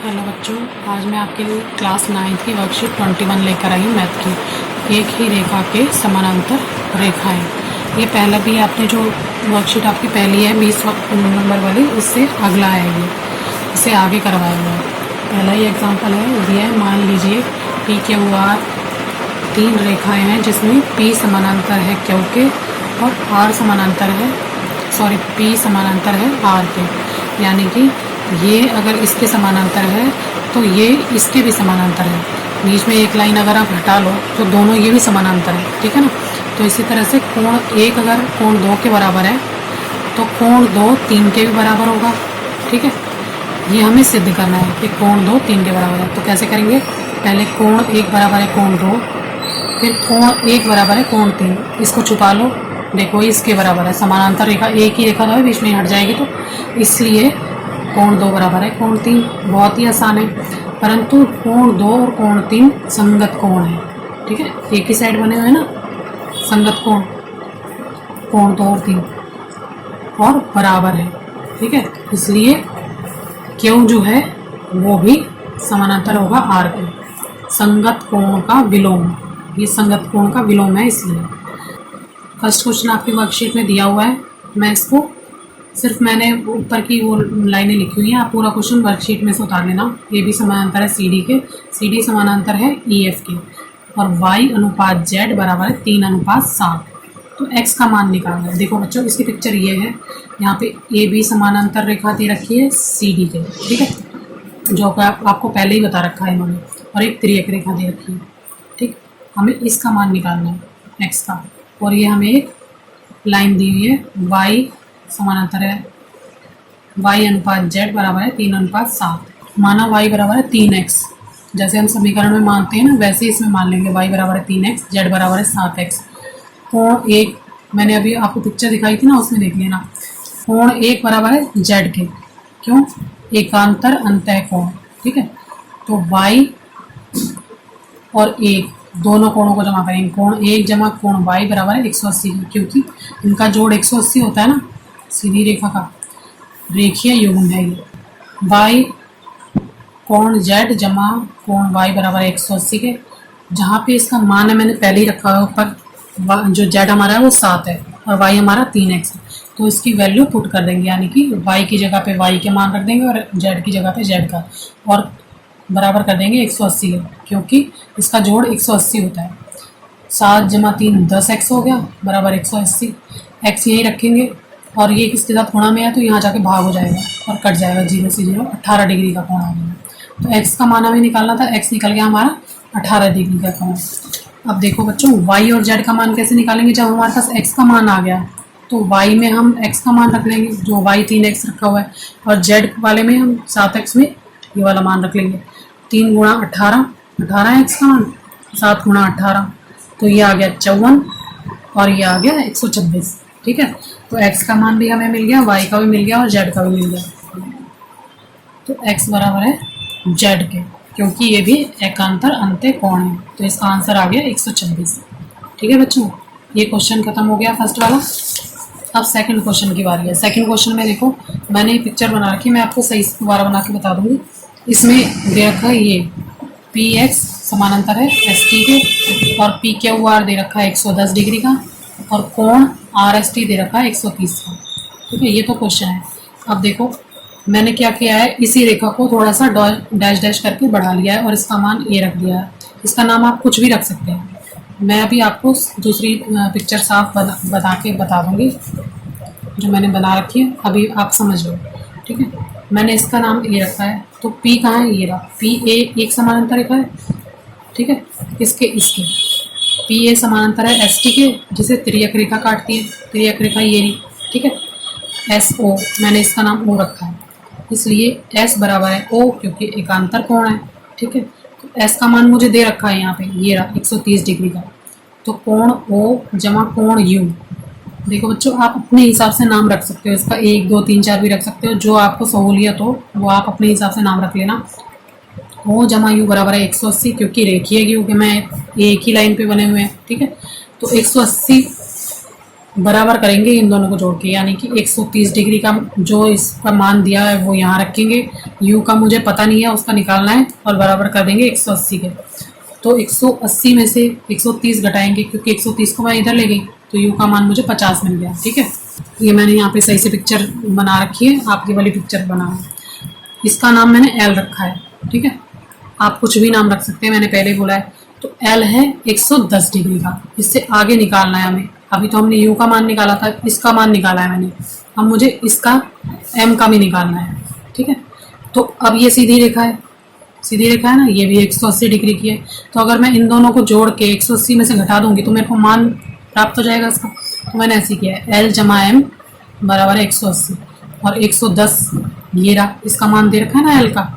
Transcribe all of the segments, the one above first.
Hello बच्चों, आज मैं आपके लिए क्लास 9th की वर्कशीट 21 लेकर आई हूँ मैथ की। एक ही रेखा के समानांतर रेखाएं। ये पहला भी आपने जो वर्कशीट आपकी पहली है 20 नंबर वाली, उससे अगला है ये, इससे आगे करवाया हुआ है। पहला ही एग्जाम्पल है दिया है, मान लीजिए पी क्यू आर 3 रेखाएँ हैं जिसमें पी समानांतर है क्यू के और आर समानांतर है, पी समानांतर है आर के। यानी कि ये अगर इसके समानांतर है तो ये इसके भी समानांतर है। बीच में एक लाइन अगर आप हटा लो तो दोनों ये भी समानांतर है, ठीक है ना। तो इसी तरह से कोण 1 अगर कोण 2 के बराबर है तो कोण 2 3 के भी बराबर होगा, ठीक है। ये हमें सिद्ध करना है कि कोण 2 3 के बराबर है। तो कैसे करेंगे, पहले कोण 1 बराबर है कोण 2, फिर कोण 1 बराबर है कोण 3। इसको छुपा लो, देखो इसके बराबर है, समानांतर रेखा एक ही रेखा तो है, बीच में हट जाएगी तो इसलिए कोण 2 बराबर है कोण 3। बहुत ही आसान है, परंतु कोण 2 और कोण 3 संगत कोण है, ठीक है। एक ही साइड बने हुए हैं ना, संगत कोण, कोण 2 और 3 और बराबर है, ठीक है। इसलिए क्यों जो है वो भी समानांतर होगा आर के। संगत कोण का विलोम, ये संगत कोण का विलोम है। इसलिए फर्स्ट क्वेश्चन आपकी वर्कशीट में दिया हुआ है, मैं इसको सिर्फ मैंने ऊपर की वो लाइनें लिखी हुई हैं, आप पूरा क्वेश्चन वर्कशीट में से उतार लेना। ए बी समानांतर है सी डी के, सी डी समानांतर है ई एफ के, और वाई अनुपात जेड बराबर है 3:7। तो एक्स का मान निकालना है। देखो बच्चों, इसकी पिक्चर ये है, यहाँ पे ए बी समानांतर रेखा दे रखी है सी डी के, ठीक है, जो आपको पहले ही बता रखा है इन्होंने, और एक तिर्यक रेखा दे रखी है, ठीक। हमें इसका मान निकालना है एक्स का, और ये हमें एक लाइन दी हुई है वाई समानांतर है, y अनुपात z बराबर है 3:7। माना y बराबर है 3x, जैसे हम समीकरण में मानते हैं ना वैसे इसमें मान लेंगे। y बराबर है 3x, z बराबर है 7x। कोण 1 मैंने अभी आपको पिक्चर दिखाई थी ना, उसमें देख लेना। कोण 1 बराबर है z के, क्यों, एकांतर अंतः कोण, ठीक है। तो y और 1 दोनों कोणों को जमा करेंगे। कोण 1 जमा कोण y बराबर है 180, क्योंकि इनका जोड़ 180 होता है ना, सीधी रेखा का रेखीय युग्म है ये। y कोण z जमा कोण y बराबर है 180 के, जहाँ पे इसका मान है मैंने पहले ही रखा है ऊपर, जो z हमारा है वो 7 है और y हमारा 3x है। तो इसकी वैल्यू पुट कर देंगे, यानी कि y की जगह पे y के मान रख देंगे और z की जगह पे z का, और बराबर कर देंगे 180 है, क्योंकि इसका जोड़ 180 होता है। 7 जमा 3 10x हो गया, बराबर 180। x यही रखेंगे और ये किसके साथ गुणा में है तो यहाँ जाके भाग हो जाएगा और कट जाएगा, 0 से 0 18 डिग्री का कोण आ गया। तो x का मान हमें निकालना था, x निकल गया हमारा 18 डिग्री का कोण। अब देखो बच्चों, y और z का मान कैसे निकालेंगे, जब हमारे पास x का मान आ गया तो y में हम x का मान रख लेंगे, जो y 3x रखा हुआ है, और z वाले में हम 7x में ये वाला मान रख लेंगे। 3 गुणा 18, 18 है x का मान, 7 गुणा 18 तो ये आ गया 54 और ये आ गया 126, ठीक है। तो x का मान भी हमें मिल गया, y का भी मिल गया और z का भी मिल गया। तो x बराबर है z के, क्योंकि ये भी एकांतर अंत्य कोण है, तो इसका आंसर आ गया 126, ठीक है बच्चों। ये क्वेश्चन खत्म हो गया फर्स्ट वाला। अब सेकंड क्वेश्चन की बारी है। सेकंड क्वेश्चन में देखो, मैंने ये पिक्चर बना रखी है, मैं आपको सही से दोबारा बना के बता दूंगी। इसमें दे रखा है ये पी एक्स समानांतर है एस टी के, और पी क्यू आर दे रखा है 110 डिग्री का, और कोण आर एस टी दे रखा है 130 का, ठीक है। ये तो क्वेश्चन है। अब देखो मैंने क्या किया है, इसी रेखा को थोड़ा सा डैश डैश करके बढ़ा लिया है और इसका मान ए रख दिया है। इसका नाम आप कुछ भी रख सकते हैं, मैं अभी आपको दूसरी पिक्चर साफ बता के बता दूंगी जो मैंने बना रखी है, अभी आप समझ लो, ठीक है। मैंने इसका नाम ए रखा है, तो पी कहाँ है, ये रहा पी ए, एक समानांतर रेखा है, ठीक है। इसके पी ए समानांतर है एस टी के, जिसे तिर्यक रेखा काटती है, तिर्यक रेखा ये रही, ठीक है। एस ओ, मैंने इसका नाम ओ रखा है, इसलिए एस बराबर है ओ, क्योंकि एकांतर कोण है, ठीक है। तो एस का मान मुझे दे रखा है यहाँ पे, ये रहा 130 डिग्री का। तो कोण ओ जमा कोण यू, देखो बच्चों आप अपने हिसाब से नाम रख सकते हो, इसका 1 2 3 4 भी रख सकते हो, जो आपको सहूलियत हो वो आप अपने हिसाब से नाम रख लेना। ओ जमा यू बराबर है 180, क्योंकि रेखीय युग्म में एक ही लाइन पे बने हुए हैं, ठीक है। तो 180 बराबर करेंगे इन दोनों को जोड़ के, यानी कि 130 डिग्री का जो इसका मान दिया है वो यहाँ रखेंगे, u का मुझे पता नहीं है उसका निकालना है, और बराबर कर देंगे 180 के। तो 180 में से 130 घटाएंगे क्योंकि 130 को मैं इधर ले गई, तो u का मान मुझे 50 मिल गया। ठीक है, ये मैंने यहाँ पे सही से पिक्चर बना रखी है, आपकी वाली पिक्चर बनाओ। इसका नाम मैंने l रखा है। ठीक है, आप कुछ भी नाम रख सकते हैं, मैंने पहले बोला है। तो l है 110 डिग्री का, इससे आगे निकालना है हमें। अभी तो हमने u का मान निकाला था, इसका मान निकाला है मैंने, अब मुझे इसका m का भी निकालना है। ठीक है, तो अब ये सीधी रेखा है, सीधी रेखा है ना, ये भी 180 डिग्री की है। तो अगर मैं इन दोनों को जोड़ के 180 में से घटा दूंगी तो मेरे को मान प्राप्त हो जाएगा इसका। तो मैंने ऐसे किया है, l जमा m बराबर है 180, और 110 ये रहा, इसका मान दे रखा है ना l का,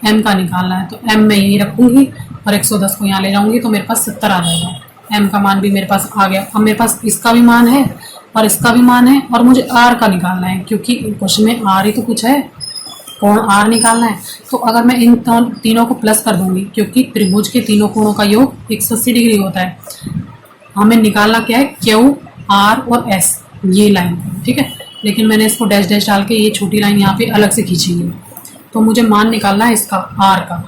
m का निकालना है। तो m मैं यहीं रखूंगी और 110 को यहाँ ले जाऊंगी, तो मेरे पास 70 आ जाएगा। m का मान भी मेरे पास आ गया। अब मेरे पास इसका भी मान है और इसका भी मान है, और मुझे r का निकालना है, क्योंकि क्वेश्चन में r ही तो कुछ है, कोण r निकालना है। तो अगर मैं इन तीनों को प्लस कर दूंगी, क्योंकि त्रिभुज के तीनों कोणों का योग 180 डिग्री होता है, हमें निकालना क्या है, q, r और s, ये लाइन। ठीक है, लेकिन मैंने इसको डैश डैश डाल के ये छोटी लाइन यहाँ पे अलग से खींची है। तो मुझे मान निकालना है इसका, r का।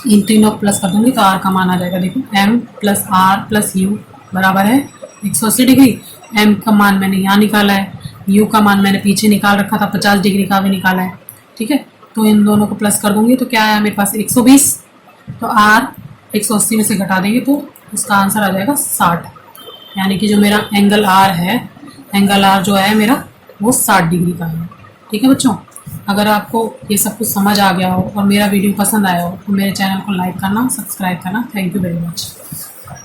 इन तीनों प्लस कर दूंगी तो r का मान आ जाएगा। देखो m plus r plus u बराबर है 180 डिग्री। m का मान मैंने यहाँ निकाला है, u का मान मैंने पीछे निकाल रखा था, 50 डिग्री का भी निकाला है। ठीक है, तो इन दोनों को प्लस कर दूंगी तो क्या है मेरे पास 120। तो r 180 में से घटा देंगे तो इसका आंसर आ जाएगा 60, यानी कि जो मेरा एंगल r है, एंगल r जो है मेरा वो 60 डिग्री का है। ठीक है बच्चों, अगर आपको ये सब कुछ समझ आ गया हो और मेरा वीडियो पसंद आया हो तो मेरे चैनल को लाइक करना, सब्सक्राइब करना। Thank you very much.